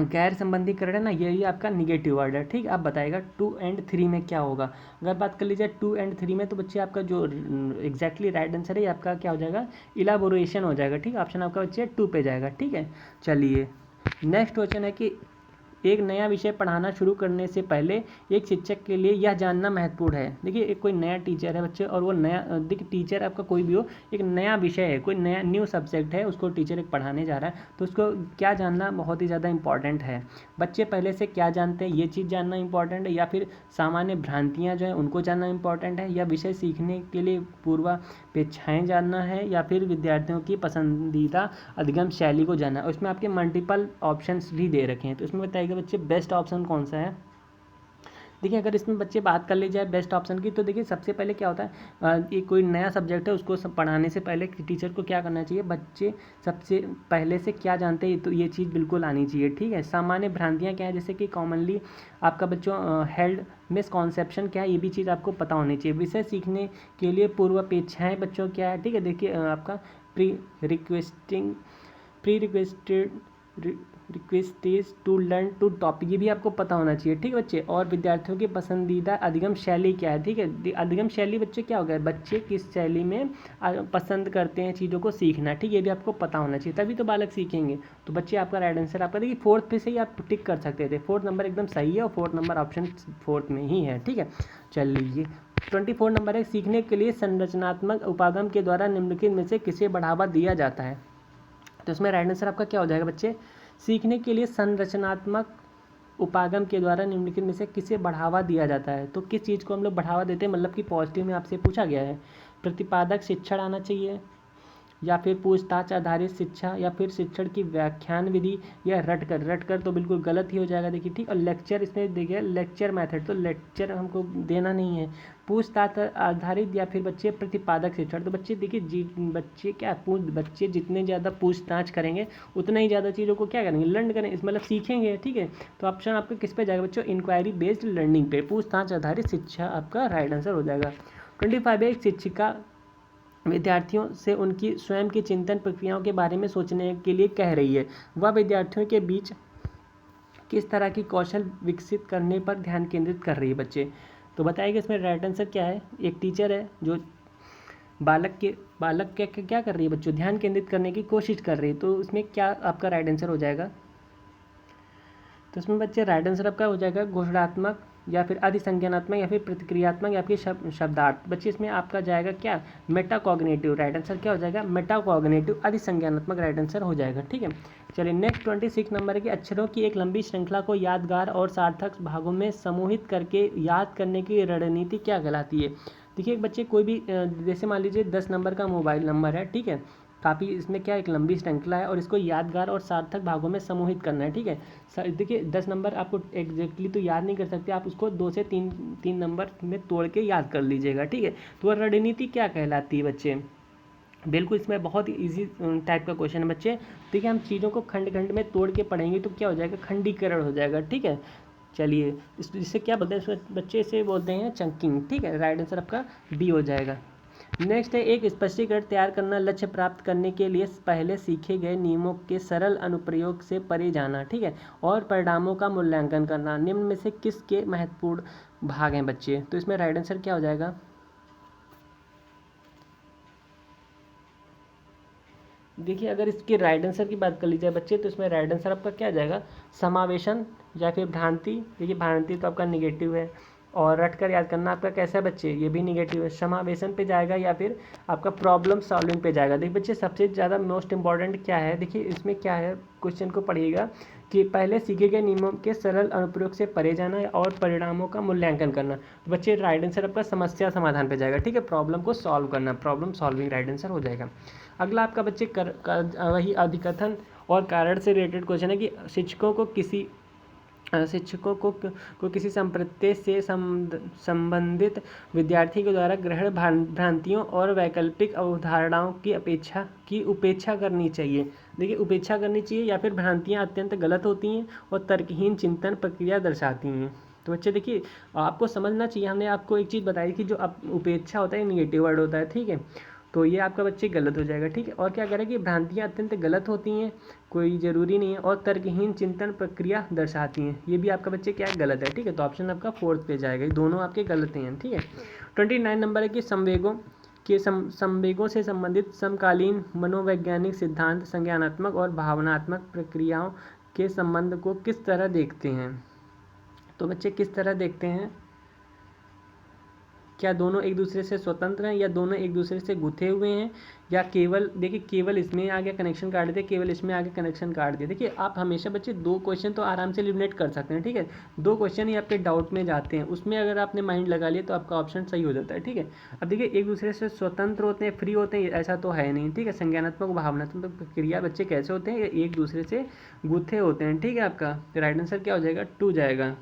गैर संबंधीकरण है ना, यही आपका निगेटिव वर्ड है, ठीक है। आप बताएगा 2 और 3 में क्या होगा। अगर बात कर लीजिए 2 और 3 में, तो बच्चे आपका जो एग्जैक्टली राइट आंसर है आपका क्या हो जाएगा, इलाबोरेशन हो जाएगा, ठीक है। ऑप्शन आपका बच्चे 2 पे जाएगा, ठीक है। चलिए नेक्स्ट क्वेश्चन है कि एक नया विषय पढ़ाना शुरू करने से पहले एक शिक्षक के लिए यह जानना महत्वपूर्ण है। देखिए एक कोई नया टीचर है बच्चे, और वो नया, देखिए टीचर आपका कोई भी हो, एक नया विषय है, कोई नया न्यू सब्जेक्ट है, उसको टीचर एक पढ़ाने जा रहा है, तो उसको क्या जानना बहुत ही ज़्यादा इंपॉर्टेंट है। बच्चे पहले से क्या जानते हैं ये चीज़ जानना इंपॉर्टेंट है, या फिर सामान्य भ्रांतियाँ जो हैं उनको जानना इंपॉर्टेंट है, या विषय सीखने के लिए पूर्वापेक्षाएँ जानना है, या फिर विद्यार्थियों की पसंदीदा अधिगम शैली को जानना है। उसमें आपके मल्टीपल ऑप्शंस भी दे रखे हैं, तो इसमें बताइए बच्चे बेस्ट ऑप्शन कौन सा है। देखिए अगर इसमें बच्चे बात कर ली जाए बेस्ट ऑप्शन की, तो देखिए सबसे पहले क्या होता है, ये कोई नया सब्जेक्ट है उसको पढ़ाने से पहले टीचर को क्या करना चाहिए, बच्चे सबसे पहले से क्या जानते हैं तो ये चीज़ बिल्कुल आनी चाहिए, ठीक है। सामान्य भ्रांतियाँ क्या है, जैसे कि कॉमनली आपका बच्चों हेल्ड मिसकॉन्सेप्शन क्या है, ये भी चीज़ आपको पता होनी चाहिए। विषय सीखने के लिए पूर्वापेक्षाएँ बच्चों क्या है, ठीक है। देखिए आपका pre requested request is to learn to topic, ये भी आपको पता होना चाहिए, ठीक है बच्चे। और विद्यार्थियों की पसंदीदा अधिगम शैली क्या है, ठीक है। अधिगम शैली बच्चे क्या हो गया, बच्चे किस शैली में पसंद करते हैं चीज़ों को सीखना, ठीक है, ये भी आपको पता होना चाहिए, तभी तो बालक सीखेंगे। तो बच्चे आपका राइट आंसर आपका देखिए 4th पे से ही आप टिक कर सकते थे, 4th नंबर एकदम सही है, और 4th नंबर ऑप्शन 4th में ही है, ठीक है। चल लीजिए 24 नंबर है, सीखने के लिए संरचनात्मक उपागम के द्वारा निम्नलिखित में से किसे बढ़ावा दिया जाता है। तो इसमें राइट आंसर आपका क्या हो जाएगा बच्चे, सीखने के लिए संरचनात्मक उपागम के द्वारा निम्नलिखित में से किसे बढ़ावा दिया जाता है। तो किस चीज़ को हम लोग बढ़ावा देते हैं, मतलब कि पॉजिटिव में आपसे पूछा गया है। प्रतिपादक शिक्षण आना चाहिए, या फिर पूछताछ आधारित शिक्षा, या फिर शिक्षण की व्याख्यान विधि, या रटकर तो बिल्कुल गलत ही हो जाएगा देखिए, ठीक। और लेक्चर इसमें देखिए लेक्चर मेथड, तो लेक्चर हमको देना नहीं है। पूछताछ आधारित या फिर बच्चे प्रतिपादक शिक्षण, तो बच्चे देखिए बच्चे क्या बच्चे जितने ज़्यादा पूछताछ करेंगे उतना ही ज़्यादा चीज़ों को क्या करेंगे, लर्न करेंगे, इस मतलब सीखेंगे, ठीक है। तो ऑप्शन आपका किस पे जाएगा बच्चों, इंक्वायरी बेस्ड लर्निंग पे, पूछताछ आधारित शिक्षा आपका राइट आंसर हो जाएगा। 25 एक शिक्षिका विद्यार्थियों से उनकी स्वयं की चिंतन प्रक्रियाओं के बारे में सोचने के लिए कह रही है। वह विद्यार्थियों के बीच किस तरह की कौशल विकसित करने पर ध्यान केंद्रित कर रही है बच्चे। तो बताइए इसमें राइट आंसर क्या है। एक टीचर है जो बालक के क्या कर रही है बच्चों, ध्यान केंद्रित करने की कोशिश कर रही है, तो इसमें क्या आपका राइट आंसर हो जाएगा। तो इसमें बच्चे राइट आंसर आपका हो जाएगा घोषणात्मक, या फिर अधिसंज्ञानात्मक, या फिर प्रतिक्रियात्मक, या फिर शब्दार्थ। बच्चे इसमें आपका जाएगा क्या, मेटाकॉग्निटिव, राइट आंसर क्या हो जाएगा, मेटाकॉग्निटिव अधिसंज्ञानात्मक राइट आंसर हो जाएगा, ठीक है। चलिए नेक्स्ट 26 नंबर है कि अक्षरों की एक लंबी श्रृंखला को यादगार और सार्थक भागों में समूहित करके याद करने की रणनीति क्या कहलाती है। देखिए बच्चे कोई भी जैसे मान लीजिए 10 नंबर का मोबाइल नंबर है, ठीक है, काफ़ी इसमें क्या एक लंबी श्रृंखला है और इसको यादगार और सार्थक भागों में समूहित करना है, ठीक है। देखिए 10 नंबर आपको एग्जैक्टली तो याद नहीं कर सकते, आप उसको 2 से 3 नंबर में तोड़ के याद कर लीजिएगा, ठीक है। तो वह रणनीति क्या कहलाती है बच्चे, बिल्कुल इसमें बहुत ही ईजी टाइप का क्वेश्चन है बच्चे। देखिए हम चीज़ों को खंड खंड में तोड़ के पढ़ेंगे तो क्या हो जाएगा, खंडीकरण हो जाएगा, ठीक है। चलिए इससे क्या बोलते हैं बच्चे, इसे बोलते हैं चंकिंग, ठीक है। राइट आंसर आपका बी हो जाएगा। नेक्स्ट है एक स्पष्टीकरण तैयार करना, लक्ष्य प्राप्त करने के लिए पहले सीखे गए नियमों के सरल अनुप्रयोग से परे जाना, ठीक है, और परिणामों का मूल्यांकन करना। निम्न में से किसके महत्वपूर्ण भाग हैं बच्चे, तो इसमें राइट आंसर क्या हो जाएगा। देखिए अगर इसके राइट आंसर की बात कर ली जाए बच्चे, तो इसमें राइट आंसर आपका क्या आ जाएगा, समावेशन या फिर भ्रांति। देखिए भ्रांति तो आपका निगेटिव है, और रट कर याद करना आपका कैसा है बच्चे, ये भी निगेटिव है। समावेशन पे जाएगा या फिर आपका प्रॉब्लम सॉल्विंग पे जाएगा। देखिए बच्चे सबसे ज़्यादा मोस्ट इंपॉर्टेंट क्या है, देखिए इसमें क्या है, क्वेश्चन को पढ़िएगा कि पहले सीखे गए नियमों के सरल अनुप्रयोग से परे जाना और परिणामों का मूल्यांकन करना। बच्चे राइट आंसर आपका समस्या समाधान पे जाएगा, ठीक है, प्रॉब्लम को सॉल्व करना, प्रॉब्लम सॉल्विंग राइट आंसर हो जाएगा। अगला आपका बच्चे वही अधिकथन और कारण से रिलेटेड क्वेश्चन है कि शिक्षकों को किसी संप्रत्य से संबंधित विद्यार्थी के द्वारा ग्रहण भ्रांतियों और वैकल्पिक अवधारणाओं की उपेक्षा करनी चाहिए। देखिए उपेक्षा करनी चाहिए या फिर भ्रांतियाँ अत्यंत गलत होती हैं और तर्कहीन चिंतन प्रक्रिया दर्शाती हैं। तो बच्चे देखिए आपको समझना चाहिए, हमने आपको एक चीज़ बताई कि जो उपेक्षा होता है निगेटिव वर्ड होता है, ठीक है, तो ये आपका बच्चे गलत हो जाएगा, ठीक है। और क्या करें कि भ्रांतियाँ अत्यंत गलत होती हैं, कोई ज़रूरी नहीं है, और तर्कहीन चिंतन प्रक्रिया दर्शाती हैं, ये भी आपका बच्चे क्या है, गलत है, ठीक है। तो ऑप्शन आपका फोर्थ पे जाएगा, ये दोनों आपके गलत हैं, ठीक है। 29 नंबर है कि संवेगों से संबंधित समकालीन मनोवैज्ञानिक सिद्धांत संज्ञानात्मक और भावनात्मक प्रक्रियाओं के संबंध को किस तरह देखते हैं। तो बच्चे किस तरह देखते हैं, क्या दोनों एक दूसरे से स्वतंत्र हैं या दोनों एक दूसरे से गुथे हुए हैं, या केवल, देखिए केवल इसमें आगे कनेक्शन काट दिया, केवल इसमें आगे कनेक्शन काट दिया। देखिए आप हमेशा बच्चे 2 क्वेश्चन तो आराम से एलिमिनेट कर सकते हैं, ठीक है। 2 क्वेश्चन ही आपके डाउट में जाते हैं, उसमें अगर आपने माइंड लगा लिया तो आपका ऑप्शन सही हो जाता है, ठीक है। अब देखिए एक दूसरे से स्वतंत्र होते हैं, फ्री होते हैं, ऐसा तो है नहीं, ठीक है। संज्ञानात्मक भावनात्मक प्रक्रिया बच्चे कैसे होते हैं, एक दूसरे से गुथे होते हैं, ठीक है। आपका राइट आंसर क्या हो जाएगा, 2 जाएगा।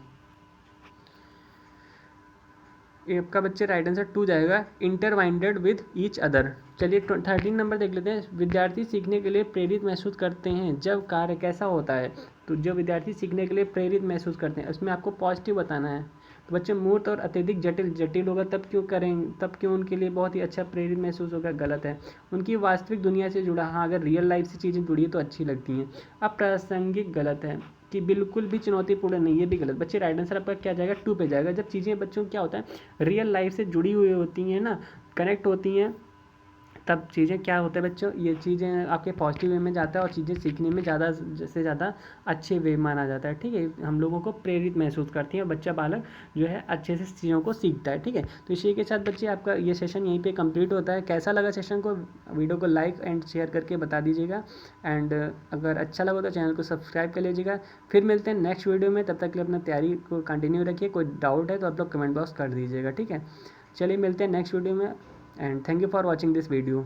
आपका बच्चे राइट आंसर 2 जाएगा, इंटरवाइंडेड विद ईच अदर। चलिए 13 नंबर देख लेते हैं। विद्यार्थी सीखने के लिए प्रेरित महसूस करते हैं जब कार्य कैसा होता है। तो जो विद्यार्थी सीखने के लिए प्रेरित महसूस करते हैं उसमें आपको पॉजिटिव बताना है। तो बच्चे मूर्त और अत्यधिक जटिल होगा तब क्यों उनके लिए बहुत ही अच्छा प्रेरित महसूस होगा, गलत है। उनकी वास्तविक दुनिया से जुड़ा, हाँ अगर रियल लाइफ से चीज़ें जुड़ी है तो अच्छी लगती हैं। अप्रासंगिक, गलत है। कि बिल्कुल भी चुनौतीपूर्ण नहीं, ये भी गलत। बच्चे राइट आंसर आपका क्या जाएगा, 2 पे जाएगा। जब चीज़ें बच्चों को क्या होता है रियल लाइफ से जुड़ी हुई होती हैं ना, कनेक्ट होती हैं, तब चीज़ें क्या होता है बच्चों, ये चीज़ें आपके पॉजिटिव वे में जाता है और चीज़ें सीखने में ज़्यादा से ज़्यादा अच्छे वे माना जाता है, ठीक है। हम लोगों को प्रेरित महसूस करती हैं और बच्चा बालक जो है अच्छे से चीज़ों को सीखता है, ठीक है। तो इसी के साथ बच्चे आपका ये सेशन यहीं पे कंप्लीट होता है। कैसा लगा सेशन को, वीडियो को लाइक एंड शेयर करके बता दीजिएगा, एंड अगर अच्छा लगा तो चैनल को सब्सक्राइब कर लीजिएगा। फिर मिलते हैं नेक्स्ट वीडियो में, तब तक के लिए अपना तैयारी को कंटिन्यू रखिए। कोई डाउट है तो आप लोग कमेंट बॉक्स कर दीजिएगा, ठीक है। चलिए मिलते हैं नेक्स्ट वीडियो में, and thank you for watching this video.